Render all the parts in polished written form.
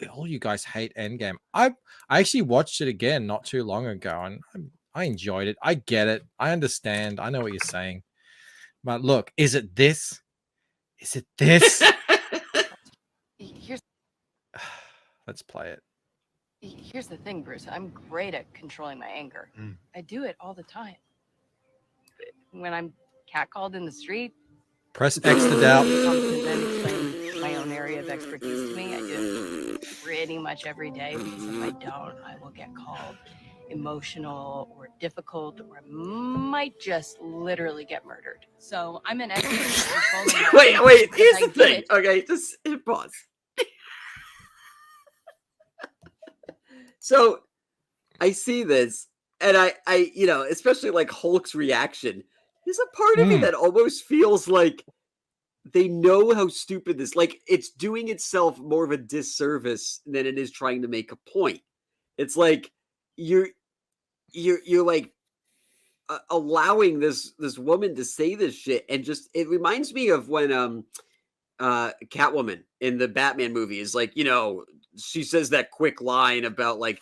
all you guys hate Endgame. I actually watched it again not too long ago, and I enjoyed it. I get it. I understand. I know what you're saying. But look, is it this? Is it this? Let's play it. Here's the thing, Bruce. I'm great at controlling my anger. I do it all the time. When I'm catcalled in the street, press X to doubt. Then explain my own area of expertise to me. I do it pretty much every day, because if I don't, I will get called emotional or difficult, or might just literally get murdered. So I'm an expert at controlling. Wait. Here's the thing. Okay, just pause. So I see this, and I, especially like Hulk's reaction. There's a part of me that almost feels like they know how stupid this. Like, it's doing itself more of a disservice than it is trying to make a point. It's like you're like allowing this woman to say this shit, and just it reminds me of when Catwoman in the Batman movie is like, she says that quick line about like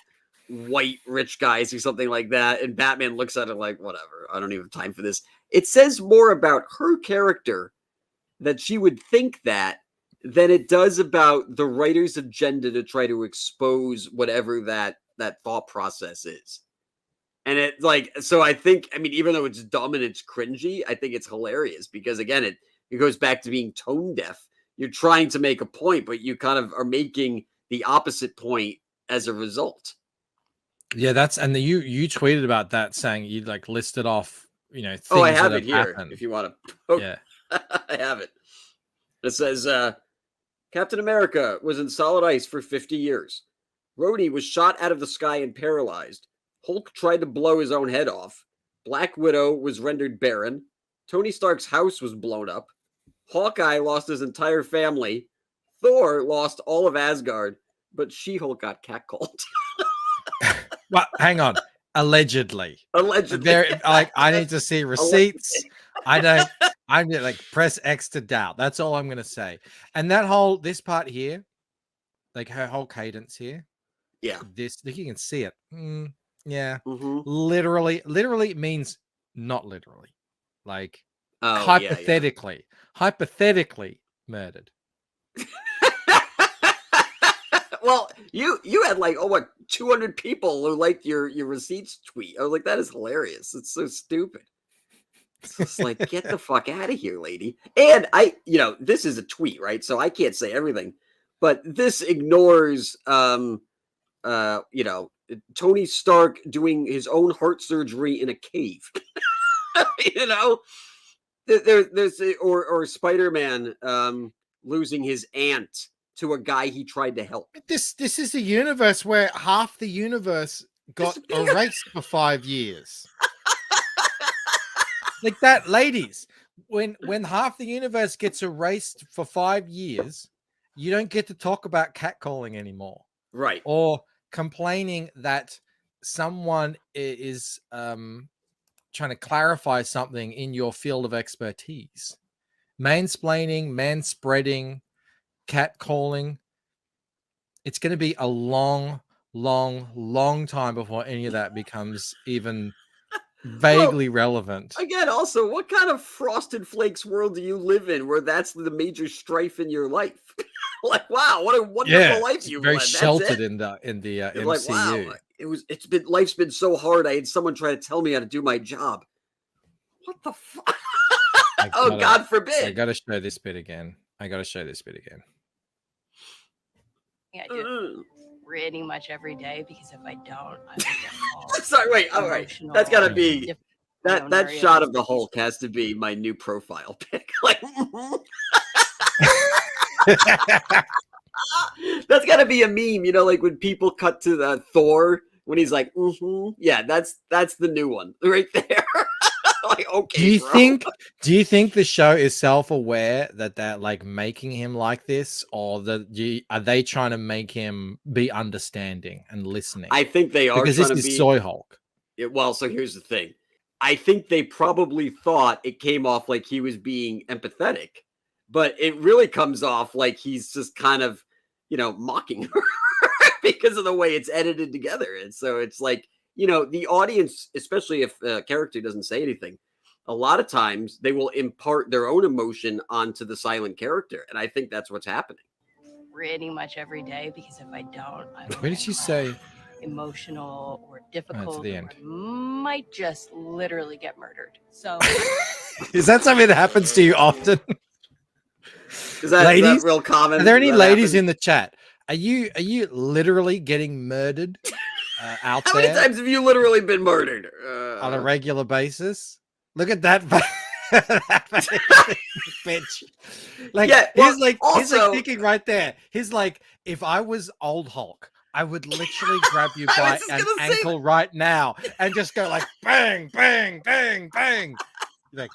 white rich guys or something like that, and Batman looks at it like, whatever, I don't even have time for this. It says more about her character that she would think that than it does about the writer's agenda to try to expose whatever that thought process is. And it so I think, even though it's dumb and it's cringy, I think it's hilarious because, again, it goes back to being tone deaf. You're trying to make a point, but you kind of are making the opposite point as a result. Yeah, and you tweeted about that, saying you like listed off, things I have that it here happened. if you want to. Yeah, I have it. It says, Captain America was in solid ice for 50 years. Rhodey was shot out of the sky and paralyzed. Hulk tried to blow his own head off. Black Widow was rendered barren. Tony Stark's house was blown up. Hawkeye lost his entire family. Thor lost all of Asgard, but She-Hulk got catcalled. Well, hang on. Allegedly. I need to see receipts. Allegedly. I'm like press X to doubt. That's all I'm gonna say. And this part here, like her whole cadence here. Yeah. This, you can see it. Yeah. Mm-hmm. Literally means not literally. Like hypothetically murdered. Well, you had like 200 people who liked your receipts tweet. I was like, that is hilarious. It's so stupid. It's just like, get the fuck out of here, lady. And this is a tweet, right? So I can't say everything, but this ignores Tony Stark doing his own heart surgery in a cave. There's or Spider-Man losing his aunt to a guy he tried to help. This is a universe where half the universe got erased for 5 years. Like that, ladies. When half the universe gets erased for 5 years, you don't get to talk about catcalling anymore. Right. Or complaining that someone is trying to clarify something in your field of expertise. Mansplaining, manspreading, catcalling. It's going to be a long time before any of that becomes even vaguely relevant. Again, also, what kind of Frosted Flakes world do you live in where that's the major strife in your life? Like, wow, what a wonderful life you've led. Very sheltered in the MCU. Like, wow, life's been so hard. I had someone try to tell me how to do my job. What the fuck? God forbid. I gotta show this bit again. Yeah, I do pretty much every day, because if I don't, I will get called. Sorry, wait, all right. That's gotta be that shot of the Hulk has to be my new profile pic. Like, that's gotta be a meme, like when people cut to the Thor when he's like, yeah, that's the new one right there. Like, okay. Do you think the show is self-aware that they're like making him like this, or are they trying to make him be understanding and listening? I think they are, because this is Soy Hulk. Well, so here's the thing. I think they probably thought it came off like he was being empathetic, but it really comes off like he's just kind of mocking her because of the way it's edited together. And so it's like, the audience, especially if a character doesn't say anything, a lot of times they will impart their own emotion onto the silent character. And I think that's what's happening. Pretty much every day, because if I don't, I will Where did get she called say? emotional or difficult, the or end. might just literally get murdered. So Is that something that happens to you often? Is that real common? Are there any That ladies happens? in the chat? Are you literally getting murdered out How there many times have you literally been murdered? on a regular basis? Look at that. Bitch. Like, Yeah, well, he's like also- thinking right there. He's like, if I was old Hulk, I would literally grab you I by was just an gonna say ankle right now and just go like bang, bang, bang, bang. Like,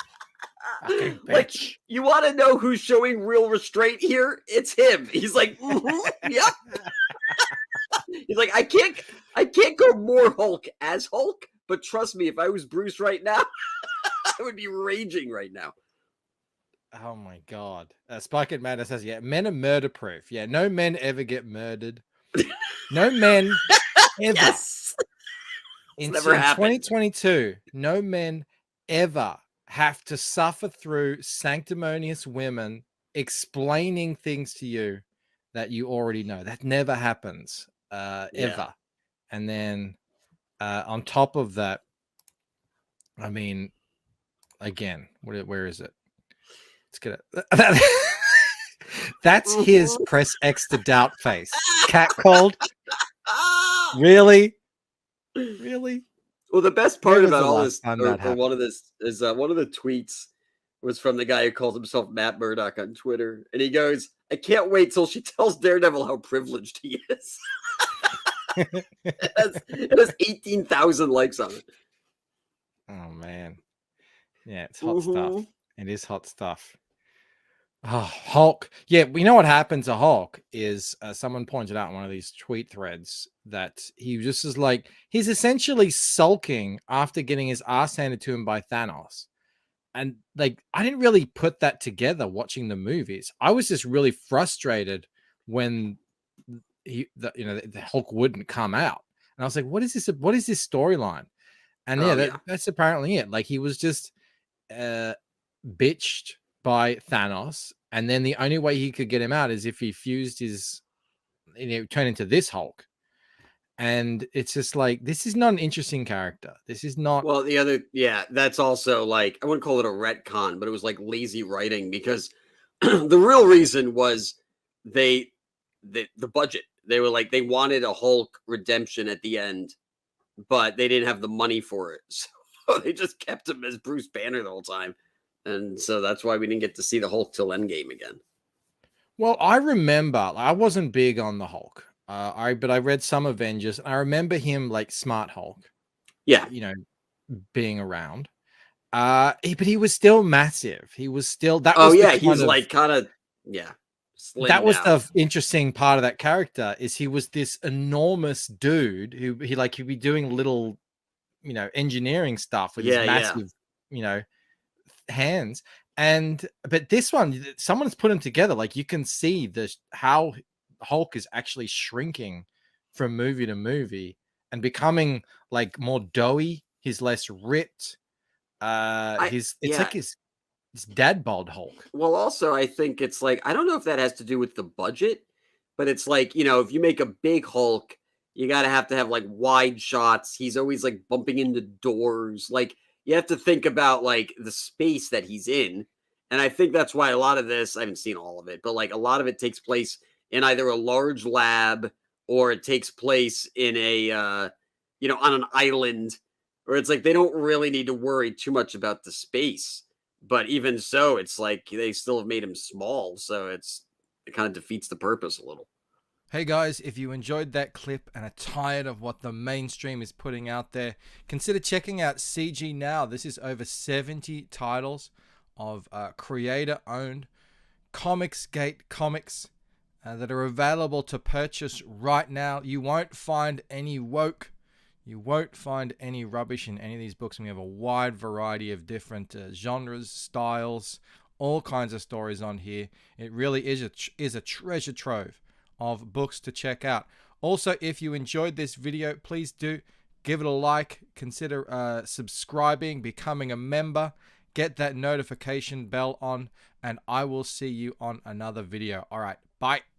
fucking Like, bitch. you want to know who's showing real restraint here? It's him. He's like, yep. He's like, I can't go more Hulk as Hulk, but trust me, if I was Bruce right now, I would be raging right now. Oh my god. Spike and Madness says, yeah, men are murder proof. Yeah, no men ever get murdered. No men ever. Yes. In never happened. 2022, no men ever have to suffer through sanctimonious women explaining things to you that you already know. That never happens ever. And then on top of that, I mean, again, where is it? Let's get it. That's his press X to doubt face. Catcalled? Really? Really? Well, the best Where part was about the all last this, time or that happened? one of this, is one of the tweets was from the guy who calls himself Matt Murdock on Twitter, and he goes, "I can't wait till she tells Daredevil how privileged he is." It has 18,000 likes on it. Oh man, yeah, it's hot stuff. It is hot stuff. Oh, Hulk. Yeah, we know what happened to Hulk is someone pointed out in one of these tweet threads that he just is like, he's essentially sulking after getting his ass handed to him by Thanos. And like, I didn't really put that together watching the movies. I was just really frustrated when the Hulk wouldn't come out. And I was like, what is this? What is this storyline? And that's apparently it. Like, he was just bitched by Thanos, and then the only way he could get him out is if he fused his, turn into this Hulk. And it's just like, this is not an interesting character. This is not. Well, that's also like, I wouldn't call it a retcon, but it was like lazy writing, because the real reason was the budget. They were like, they wanted a Hulk redemption at the end, but they didn't have the money for it. So they just kept him as Bruce Banner the whole time. And so that's why we didn't get to see the Hulk till Endgame again. Well, I remember, I wasn't big on the Hulk. But I read some Avengers, and I remember him like Smart Hulk. Yeah. Being around. But he was still massive. He was still that. Oh was yeah, he's like kind of that was the interesting part of that character, is he was this enormous dude who he'd be doing little, engineering stuff with his massive, hands. But this one, someone's put him together. Like, you can see how Hulk is actually shrinking from movie to movie and becoming like more doughy. He's less ripped. It's like his dad bod Hulk. Well, also, I think it's like, I don't know if that has to do with the budget, but it's like, if you make a big Hulk, you got to have like wide shots. He's always like bumping into doors. Like, you have to think about like the space that he's in. And I think that's why a lot of this, I haven't seen all of it, but like a lot of it takes place in either a large lab, or it takes place in a, on an island, or it's like they don't really need to worry too much about the space. But even so, it's like they still have made him small. So it kind of defeats the purpose a little. Hey guys, if you enjoyed that clip and are tired of what the mainstream is putting out there, consider checking out CG Now. This is over 70 titles of creator-owned Comicsgate comics that are available to purchase right now. You won't find any woke. You won't find any rubbish in any of these books. We have a wide variety of different genres, styles, all kinds of stories on here. It really is a treasure trove of books to check out. Also, if you enjoyed this video, please do give it a like, consider subscribing, becoming a member, get that notification bell on, and I will see you on another video. All right, bye.